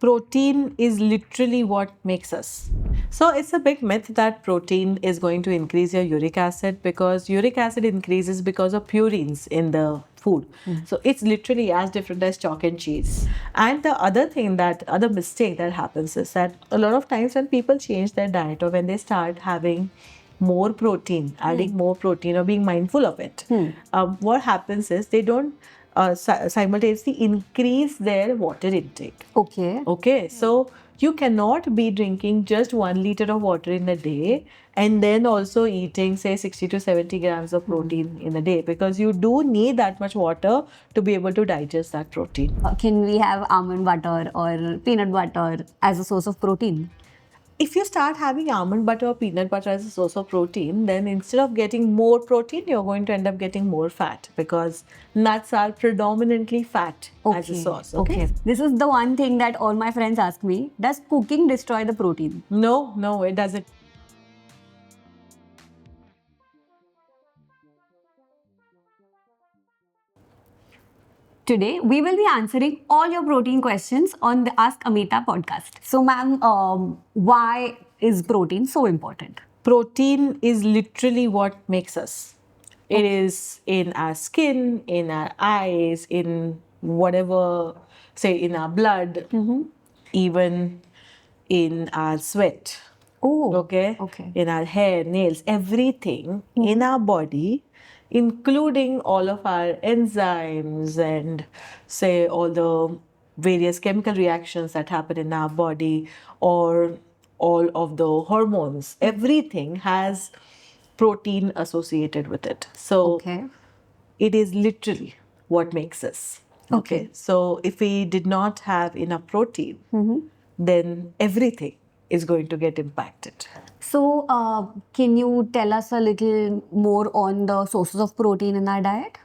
protein is literally what makes us. So it's a big myth that protein is going to increase your uric acid, because uric acid increases because of purines in the food. So it's literally as different as chalk and cheese. And the other mistake that happens is that a lot of times when people change their diet, or when they start having more protein, adding more protein, or being mindful of it, what happens is they don't simultaneously increase their water intake. Okay. Okay, so you cannot be drinking just 1 liter of water in a day and then also eating, say, 60 to 70 grams of protein in a day, because you do need that much water to be able to digest that protein. Can we have almond butter or peanut butter as a source of protein? If you start having almond butter or peanut butter as a source of protein, then instead of getting more protein, you're going to end up getting more fat, because nuts are predominantly fat as a source. Okay? This is the one thing that all my friends ask me. Does cooking destroy the protein? No, it doesn't. Today, we will be answering all your protein questions on the Ask Amita podcast. So, ma'am, why is protein so important? Protein is literally what makes us. It is in our skin, in our eyes, in whatever, say, in our blood, even in our sweat. Oh, Okay? In our hair, nails, everything in our body, including all of our enzymes and, say, all the various chemical reactions that happen in our body, or all of the hormones, everything has protein associated with it. So Okay. it is literally what makes us. Okay. So if we did not have enough protein, then everything is going to get impacted. So, can you tell us a little more on the sources of protein in our diet?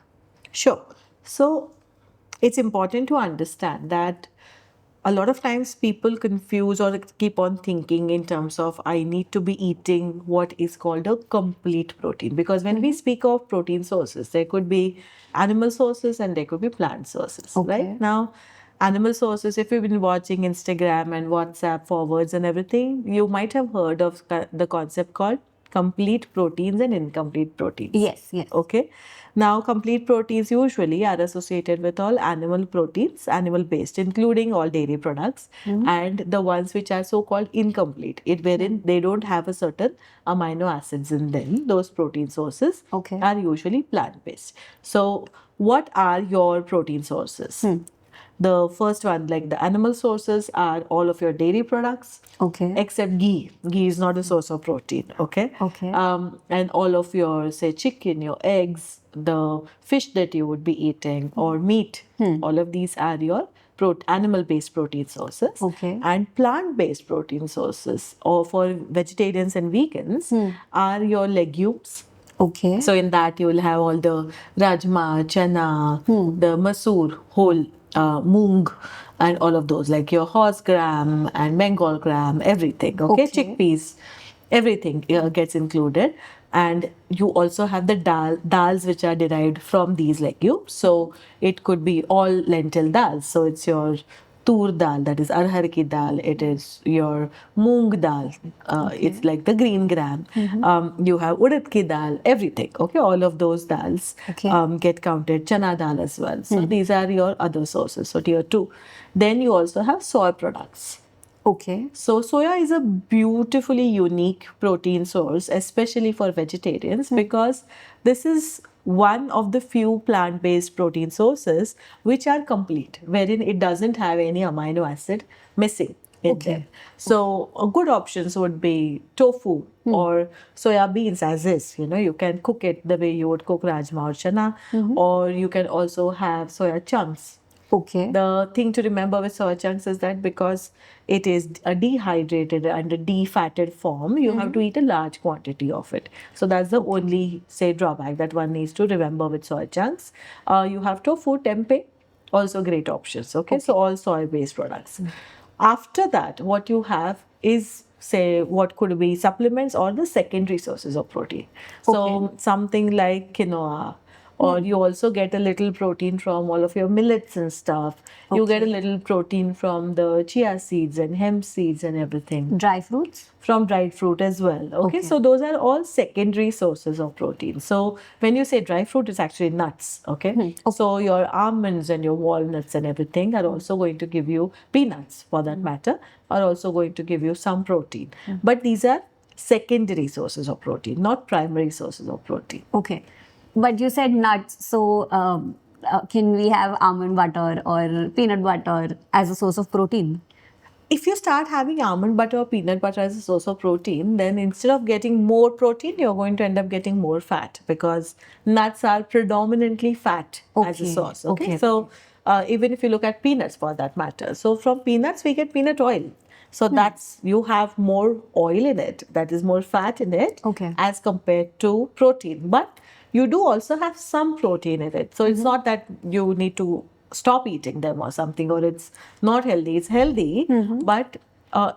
Sure. So it's important to understand that a lot of times people confuse or keep on thinking in terms of, I need to be eating what is called a complete protein. Because when we speak of protein sources, there could be animal sources and there could be plant sources, right? Now, animal sources, if you've been watching Instagram and WhatsApp forwards and everything, you might have heard of the concept called complete proteins and incomplete proteins. Yes, yes. Okay. Now, complete proteins usually are associated with all animal proteins, animal based, including all dairy products, and the ones which are so called incomplete, wherein they don't have a certain amino acids in them. Those protein sources are usually plant based. So, what are your protein sources? The first one, like the animal sources, are all of your dairy products. Okay. Except ghee. Ghee is not a source of protein. Okay. Okay. And all of your, say, chicken, your eggs, the fish that you would be eating, or meat. All of these are your animal-based protein sources. Okay. And plant-based protein sources, or for vegetarians and vegans, are your legumes. Okay. So in that you will have all the rajma, chana, the masoor, whole moong, and all of those, like your horse gram and Bengal gram, everything. Okay, chickpeas, everything gets included. And you also have the dals which are derived from these legumes. So it could be all lentil dals. So it's your tur dal, that is arhar ki dal. It is your moong dal. It's like the green gram. You have urad ki dal, everything. Okay, all of those dals get counted. Chana dal as well. So these are your other sources. So tier 2. Then you also have soy products. Okay. So soya is a beautifully unique protein source, especially for vegetarians, because this is one of the few plant-based protein sources which are complete, wherein it doesn't have any amino acid missing in them. So good options would be tofu or soya beans as is. You can cook it the way you would cook rajma or chana, or you can also have soya chunks. Okay. The thing to remember with soya chunks is that because it is a dehydrated and a defatted form, you have to eat a large quantity of it. So that's the only, say, drawback that one needs to remember with soya chunks. You have tofu, tempeh, also great options. Okay, so all soy-based products. After that, what you have is, say, what could be supplements or the secondary sources of protein. So something like quinoa, or you also get a little protein from all of your millets and stuff. You get a little protein from the chia seeds and hemp seeds and everything. Dry fruits? From dried fruit as well. Okay, so those are all secondary sources of protein. So when you say dry fruit, it's actually nuts. Okay, so your almonds and your walnuts and everything are also going to give you, peanuts for that matter, are also going to give you some protein. But these are secondary sources of protein, not primary sources of protein. Okay. But you said nuts, so can we have almond butter or peanut butter as a source of protein? If you start having almond butter or peanut butter as a source of protein, then instead of getting more protein, you're going to end up getting more fat, because nuts are predominantly fat as a source. Okay. So even if you look at peanuts for that matter, so from peanuts we get peanut oil. So that's, you have more oil in it, that is more fat in it, as compared to protein. But you do also have some protein in it. So it's not that you need to stop eating them or something, or it's not healthy. It's healthy, but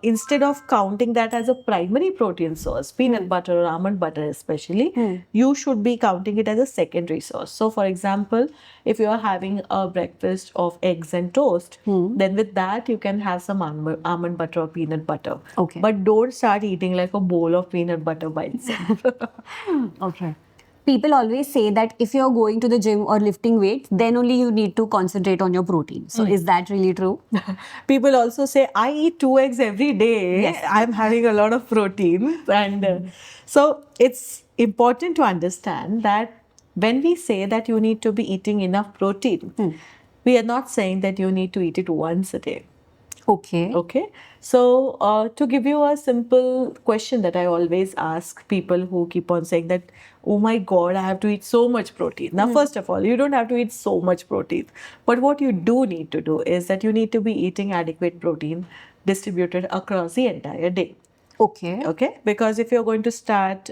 instead of counting that as a primary protein source, peanut butter or almond butter especially, you should be counting it as a secondary source. So for example, if you are having a breakfast of eggs and toast, then with that you can have some almond butter or peanut butter. Okay. But don't start eating like a bowl of peanut butter by itself. Okay. People always say that if you're going to the gym or lifting weights, then only you need to concentrate on your protein. So is that really true? People also say, I eat 2 eggs every day. Yes. I'm having a lot of protein. And so it's important to understand that when we say that you need to be eating enough protein, we are not saying that you need to eat it once a day. Okay. Okay. So to give you a simple question that I always ask people who keep on saying that, oh my God, I have to eat so much protein. Now, first of all, you don't have to eat so much protein. But what you do need to do is that you need to be eating adequate protein distributed across the entire day. Okay. Okay, because if you're going to start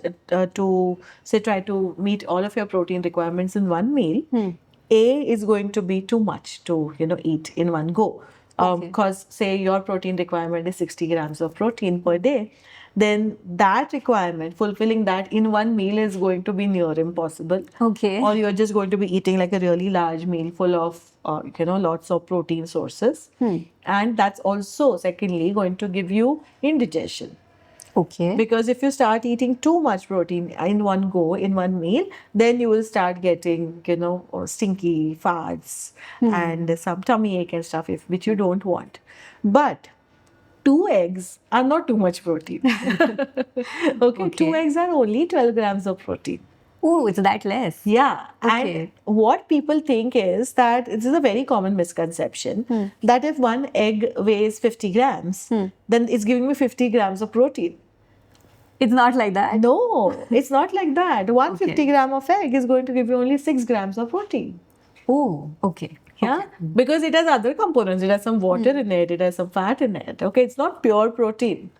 to say try to meet all of your protein requirements in one meal, A is going to be too much to eat in one go. Because say your protein requirement is 60 grams of protein per day, then that requirement, fulfilling that in one meal, is going to be near impossible. Okay. Or you're just going to be eating like a really large meal full of lots of protein sources, and that's also secondly going to give you indigestion. Okay. Because if you start eating too much protein in one go, in one meal, then you will start getting, stinky farts and some tummy ache and stuff, which you don't want. But 2 eggs are not too much protein. Okay, 2 eggs are only 12 grams of protein. Oh, it's that less. Yeah. Okay. And what people think is that this is a very common misconception that if one egg weighs 50 grams, then it's giving me 50 grams of protein. It's not like that. No, it's not like that. 150 gram of egg is going to give you only 6 grams of protein. Oh, okay. Yeah, because it has other components. It has some water in it. It has some fat in it. Okay, it's not pure protein.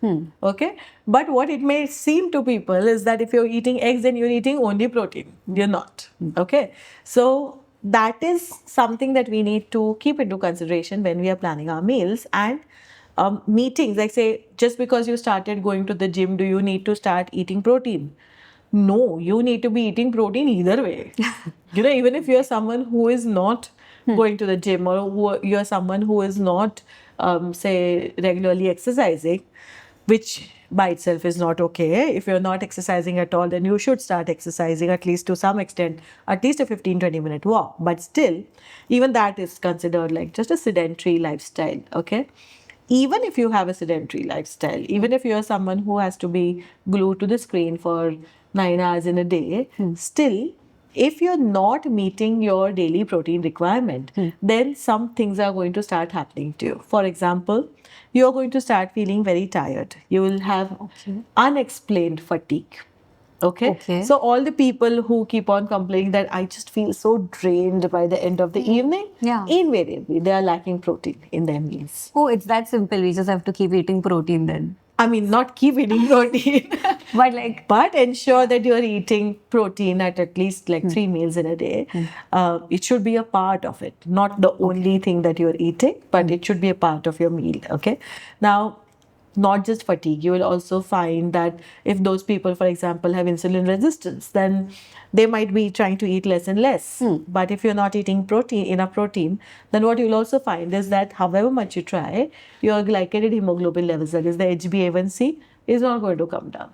Okay, but what it may seem to people is that if you're eating eggs, then you're eating only protein. You're not. Okay, so that is something that we need to keep into consideration when we are planning our meals and meetings. Like say, just because you started going to the gym, do you need to start eating protein? No, you need to be eating protein either way. Even if you're someone who is not going to the gym, or you're someone who is not, say, regularly exercising, which by itself is not okay. If you're not exercising at all, then you should start exercising at least to some extent, at least a 15-20 minute walk. But still, even that is considered like just a sedentary lifestyle. Okay. Even if you have a sedentary lifestyle, even if you're someone who has to be glued to the screen for 9 hours in a day, still, if you're not meeting your daily protein requirement, then some things are going to start happening to you. For example, you're going to start feeling very tired. You will have unexplained fatigue. Okay. So all the people who keep on complaining that I just feel so drained by the end of the evening, invariably they are lacking protein in their meals. Oh, it's that simple. We just have to keep eating protein then. I mean, not keep eating protein, but ensure that you're eating protein at least like 3 meals in a day. It should be a part of it, not the only thing that you're eating, but it should be a part of your meal. Okay. Now, not just fatigue. You will also find that if those people, for example, have insulin resistance, then they might be trying to eat less and less. But if you're not eating enough protein, then what you'll also find is that however much you try, your glycated hemoglobin levels, that is the HbA1c, is not going to come down.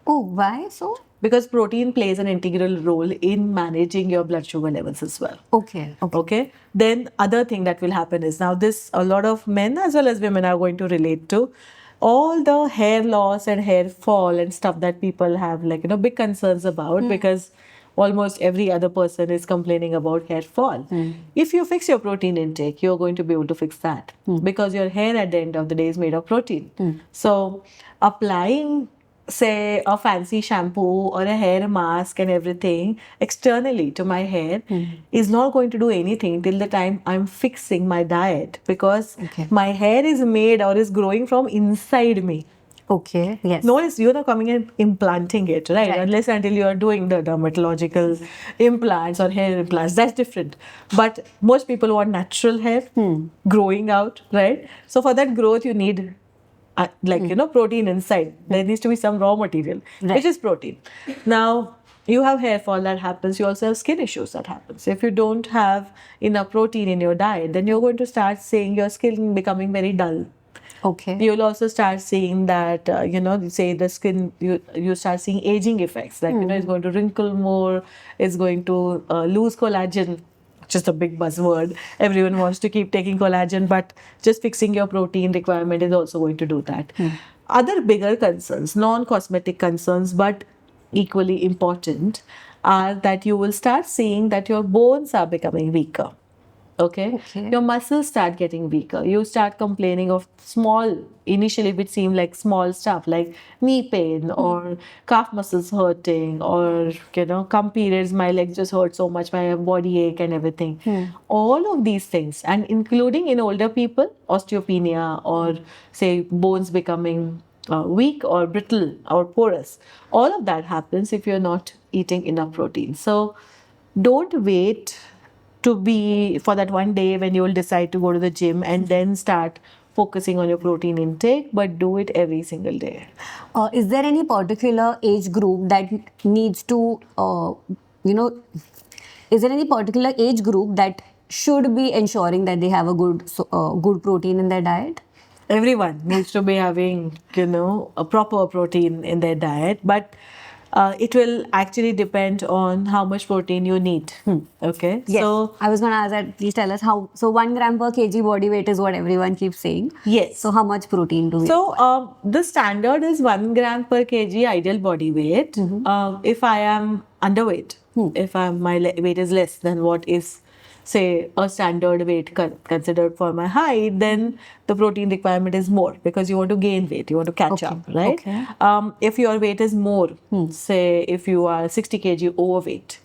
Oh, why so? Because protein plays an integral role in managing your blood sugar levels as well. Okay. Okay. Then other thing that will happen is, now this a lot of men as well as women are going to relate to all the hair loss and hair fall and stuff that people have, like, big concerns about, because almost every other person is complaining about hair fall. If you fix your protein intake, you're going to be able to fix that, because your hair at the end of the day is made of protein. So applying, say, a fancy shampoo or a hair mask and everything externally to my hair is not going to do anything till the time I'm fixing my diet, because my hair is made or is growing from inside me. Okay. Yes. No, you're not coming and implanting it, right? Unless until you are doing the dermatological implants or hair implants, that's different. But most people want natural hair growing out, right? So for that growth, you need protein inside. There needs to be some raw material, which is protein. Now, you have hair fall that happens. You also have skin issues that happens. If you don't have enough protein in your diet, then you're going to start seeing your skin becoming very dull. Okay. You'll also start seeing that, say the skin, you start seeing aging effects. Like, it's going to wrinkle more, it's going to lose collagen. Just a big buzzword. Everyone wants to keep taking collagen, but just fixing your protein requirement is also going to do that. Other bigger concerns, non-cosmetic concerns, but equally important, are that you will start seeing that your bones are becoming weaker. Okay? Your muscles start getting weaker. You start complaining of initially which seem like small stuff, like knee pain or calf muscles hurting, or, come periods, my legs just hurt so much, my body ache and everything. All of these things, and including in older people, osteopenia, or say bones becoming weak or brittle or porous. All of that happens if you're not eating enough protein. So don't wait to be for that one day when you will decide to go to the gym and then start focusing on your protein intake, but do it every single day. Is there any particular age group that needs to, is there any particular age group that should be ensuring that they have a good protein in their diet? Everyone needs to be having, a proper protein in their diet, but it will actually depend on how much protein you need. Okay. Yes. So I was going to ask that. Please tell us how. So 1 gram per kg body weight is what everyone keeps saying. yes. So how much protein do we? So the standard is 1 gram per kg ideal body weight. If I am underweight, if my weight is less than what is, say, a standard weight considered for my height, then the protein requirement is more, because you want to gain weight, you want to catch up, right? Okay. If your weight is more, say if you are 60 kg overweight,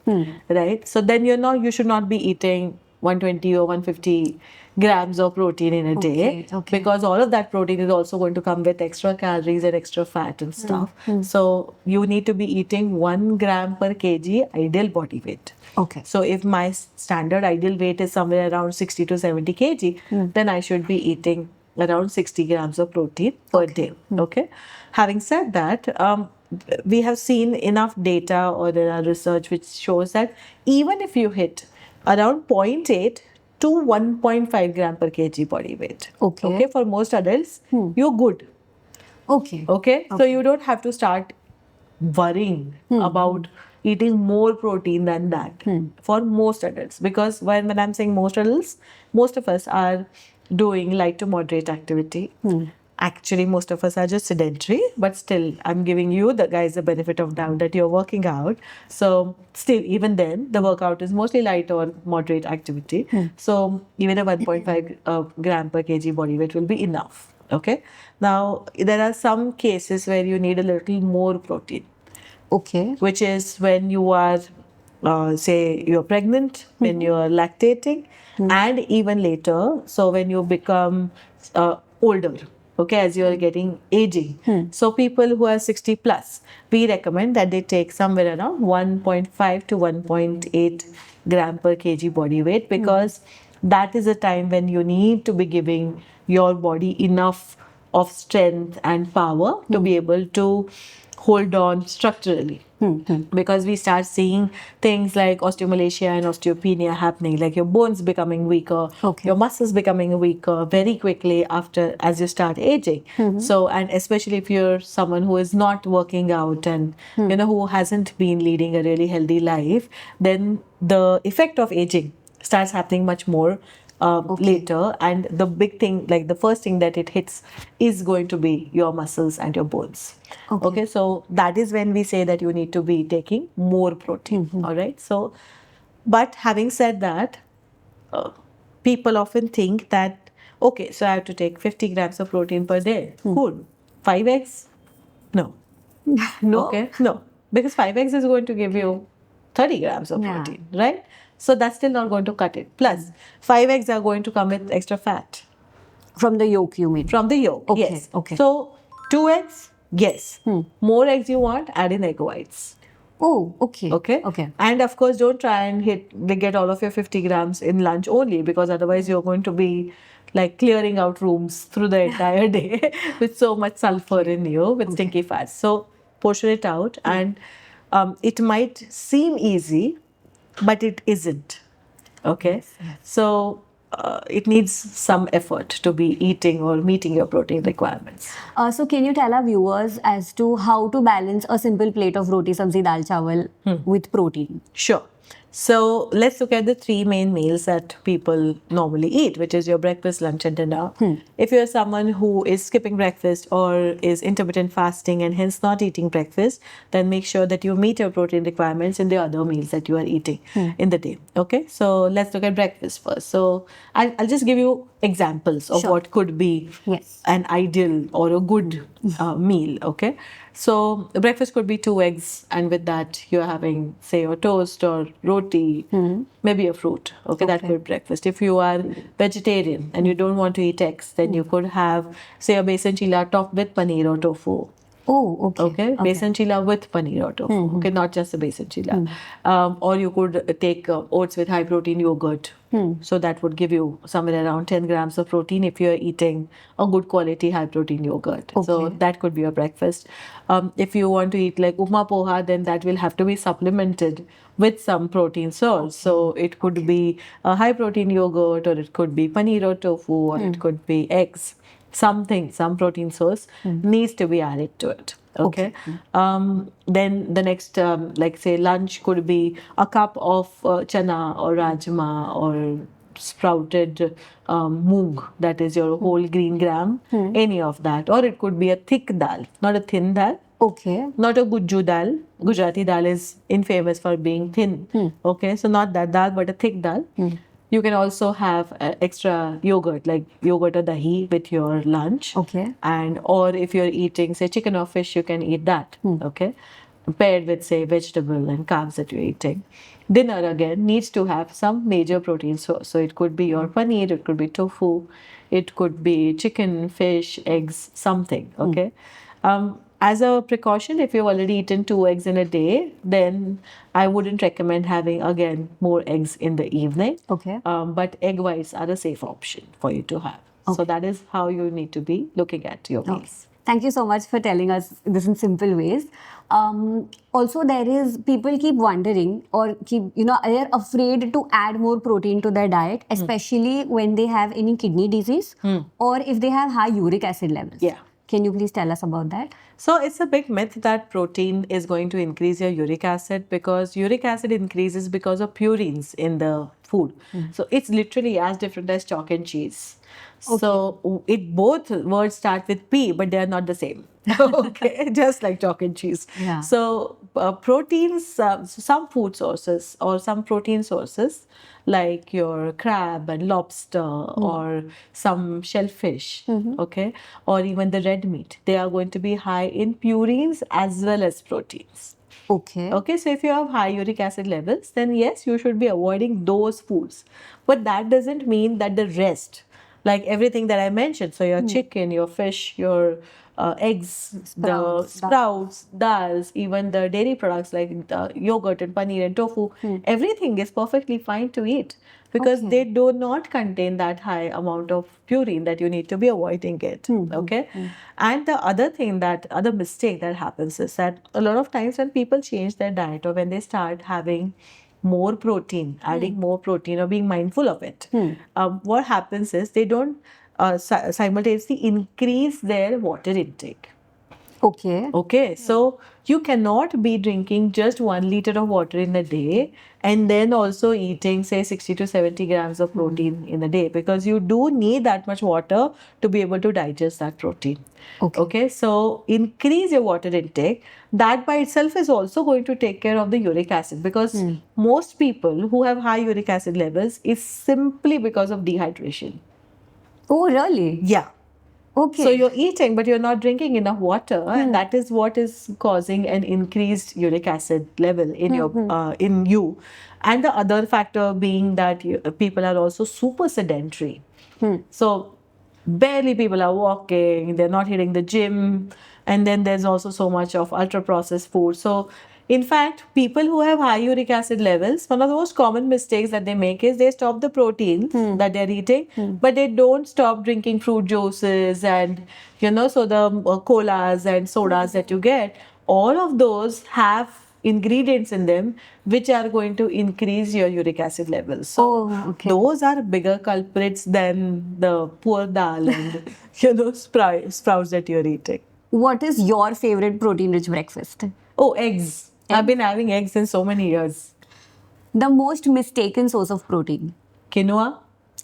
right? So then you should not be eating 120 or 150 grams of protein in a day, because all of that protein is also going to come with extra calories and extra fat and stuff. So you need to be eating 1 gram per kg ideal body weight. Okay. So if my standard ideal weight is somewhere around 60 to 70 kg, then I should be eating around 60 grams of protein per day. Okay. Having said that, we have seen enough data, or there are research which shows that even if you hit around 0.8 to 1.5 gram per kg body weight. Okay. For most adults, you're good. Okay. So you don't have to start worrying about eating more protein than that for most adults, because when I'm saying most adults, most of us are doing light to moderate activity. Actually, most of us are just sedentary, but still, I'm giving you the benefit of doubt that you're working out. So still, even then, the workout is mostly light or moderate activity. So even a 1.5 gram per kg body weight will be enough. Okay. Now, there are some cases where you need a little more protein. Okay. Which is when you are, say, you're pregnant, when you're lactating, and even later. So when you become older, okay, as you're getting aging. So people who are 60 plus, we recommend that they take somewhere around 1.5 to 1.8 gram per kg body weight, because that is a time when you need to be giving your body enough of strength and power to be able to hold on structurally. Because we start seeing things like osteomalacia and osteopenia happening, like your bones becoming weaker, Okay. your muscles becoming weaker very quickly after as you start aging. So, and especially if you're someone who is not working out and who hasn't been leading a really healthy life, then the effect of aging starts happening much more later, and the big thing, like the first thing that it hits is going to be your muscles and your bones. Okay, so that is when we say that you need to be taking more protein. All right, so but having said that, people often think that, okay, so I have to take 50 grams of protein per day. Cool. 5 eggs? No. No. Okay, no, because 5 eggs is going to give you 30 grams of Yeah. protein, right? So that's still not going to cut it. Plus, 5 eggs are going to come with extra fat From the yolk, you mean? from the yolk. Okay, Yes. okay. So 2 eggs, yes. More eggs you want, add in egg whites. Oh, okay. Okay. Okay. And of course, don't try and get all of your 50 grams in lunch only, because otherwise you're going to be like clearing out rooms through the entire day with so much sulfur in you with stinky fats. So portion it out, and it might seem easy, but it isn't. Okay. So it needs some effort to be eating or meeting your protein requirements. So can you tell our viewers as to how to balance a simple plate of roti, sabzi, dal, chawal with protein? Sure. So let's look at the three main meals that people normally eat, which is your breakfast, lunch, and dinner. If you're someone who is skipping breakfast or is intermittent fasting and hence not eating breakfast, then make sure that you meet your protein requirements in the other meals that you are eating in the day. Okay, so let's look at breakfast first. So I'll just give you examples of Sure. what could be Yes. an ideal or a good meal. Okay, so breakfast could be 2 eggs, and with that you're having, say, your toast or roti, maybe a fruit. Okay, that could be breakfast. If you are vegetarian and you don't want to eat eggs, then you could have, say, a besan chila topped with paneer or tofu. Oh, okay. Okay, besan chila with paneer or tofu. Okay, not just the besan chila. Or you could take oats with high protein yogurt. So that would give you somewhere around 10 grams of protein if you're eating a good quality high protein yogurt. So Okay. that could be your breakfast. If you want to eat like upma poha, then that will have to be supplemented with some protein source. So it could be a high protein yogurt, or it could be paneer or tofu, or it could be eggs. Something, some protein source needs to be added to it. Okay. Then the next, like say, lunch could be a cup of chana or rajma or sprouted moong, that is your whole green gram, any of that. Or it could be a thick dal, not a thin dal. Okay. Not a gujju dal. Gujarati dal is infamous for being thin. Okay, so not that dal, but a thick dal. You can also have extra yogurt, like yogurt or dahi with your lunch. Okay. And or if you're eating, say, chicken or fish, you can eat that. Okay, paired with, say, vegetable and carbs that you're eating. Dinner again needs to have some major protein source. So it could be your paneer, it could be tofu, it could be chicken, fish, eggs, something. Okay. As a precaution, if you've already eaten 2 eggs in a day, then I wouldn't recommend having again more eggs in the evening. Okay. But egg whites are a safe option for you to have. So that is how you need to be looking at your meals. Thank you so much for telling us this in simple ways. Also, there is people keep wondering or they're afraid to add more protein to their diet, especially when they have any kidney disease or if they have high uric acid levels. Yeah. Can you please tell us about that? So it's a big myth that protein is going to increase your uric acid, because uric acid increases because of purines in the food. So it's literally as different as chalk and cheese. So it both words start with P, but they are not the same. Okay, just like chalk and cheese. Yeah. So proteins, some food sources or some protein sources like your crab and lobster or some shellfish, okay, or even the red meat, they are going to be high in purines as well as proteins. Okay. Okay, so if you have high uric acid levels, then yes, you should be avoiding those foods. But that doesn't mean that the rest, like everything that I mentioned, so your chicken, your fish, your eggs, the sprouts, dals, even the dairy products like the yogurt and paneer and tofu, everything is perfectly fine to eat. because Okay. they do not contain that high amount of purine that you need to be avoiding it. Okay. And the other thing that other mistake that happens is that a lot of times when people change their diet or when they start having more protein, adding more protein or being mindful of it, what happens is they don't simultaneously increase their water intake. Okay. Okay, so you cannot be drinking just 1 liter of water in a day and then also eating, say, 60 to 70 grams of protein in a day, because you do need that much water to be able to digest that protein. Okay. Okay, so increase your water intake. That by itself is also going to take care of the uric acid, because most people who have high uric acid levels is simply because of dehydration. Oh, really? Yeah. Okay. So you're eating, but you're not drinking enough water, and that is what is causing an increased uric acid level in your in you. And the other factor being that people are also super sedentary. So barely people are walking, they're not hitting the gym, and then there's also so much of ultra processed food. So in fact, people who have high uric acid levels, one of the most common mistakes that they make is they stop the proteins that they're eating, but they don't stop drinking fruit juices and, so the colas and sodas that you get, all of those have ingredients in them which are going to increase your uric acid levels. So okay. those are bigger culprits than the poor dal and sprouts that you're eating. What is your favorite protein-rich breakfast? Oh, eggs. I've been having eggs in so many years. The most mistaken source of protein? Quinoa.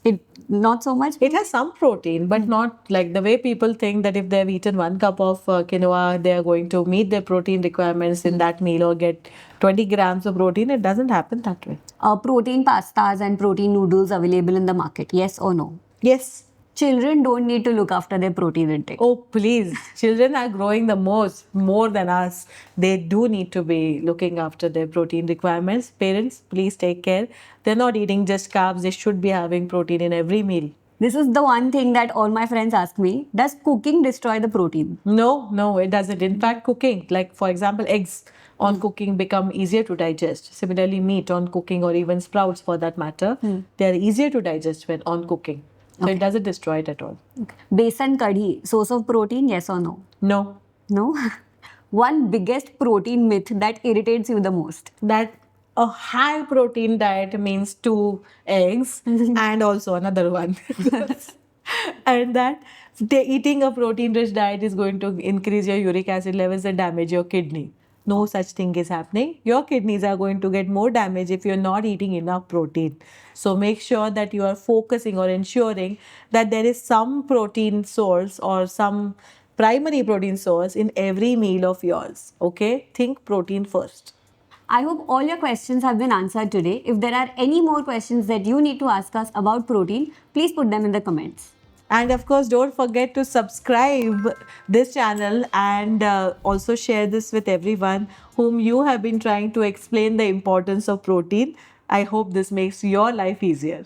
It not so much. It has some protein, but not like the way people think that if they've eaten 1 cup of quinoa, they are going to meet their protein requirements in that meal or get 20 grams of protein. It doesn't happen that way. Protein pastas and protein noodles available in the market? Yes or no? Yes. Children don't need to look after their protein intake. Oh, please. Children are growing the most, more than us. They do need to be looking after their protein requirements. Parents, please take care. They're not eating just carbs. They should be having protein in every meal. This is the one thing that all my friends ask me. Does cooking destroy the protein? No, it doesn't. In fact, cooking, like for example, eggs on cooking become easier to digest. Similarly, meat on cooking or even sprouts for that matter, they are easier to digest when on cooking. So it doesn't destroy it at all. Besan kadhi, source of protein, yes or no? No. No? One biggest protein myth that irritates you the most? That a high protein diet means 2 eggs and also another one. And that eating a protein rich diet is going to increase your uric acid levels and damage your kidney. No such thing is happening. Your kidneys are going to get more damage if you're not eating enough protein. So make sure that you are focusing or ensuring that there is some protein source or some primary protein source in every meal of yours. Okay? Think protein first. I hope all your questions have been answered today. If there are any more questions that you need to ask us about protein, please put them in the comments. And of course, don't forget to subscribe this channel and also share this with everyone whom you have been trying to explain the importance of protein. I hope this makes your life easier.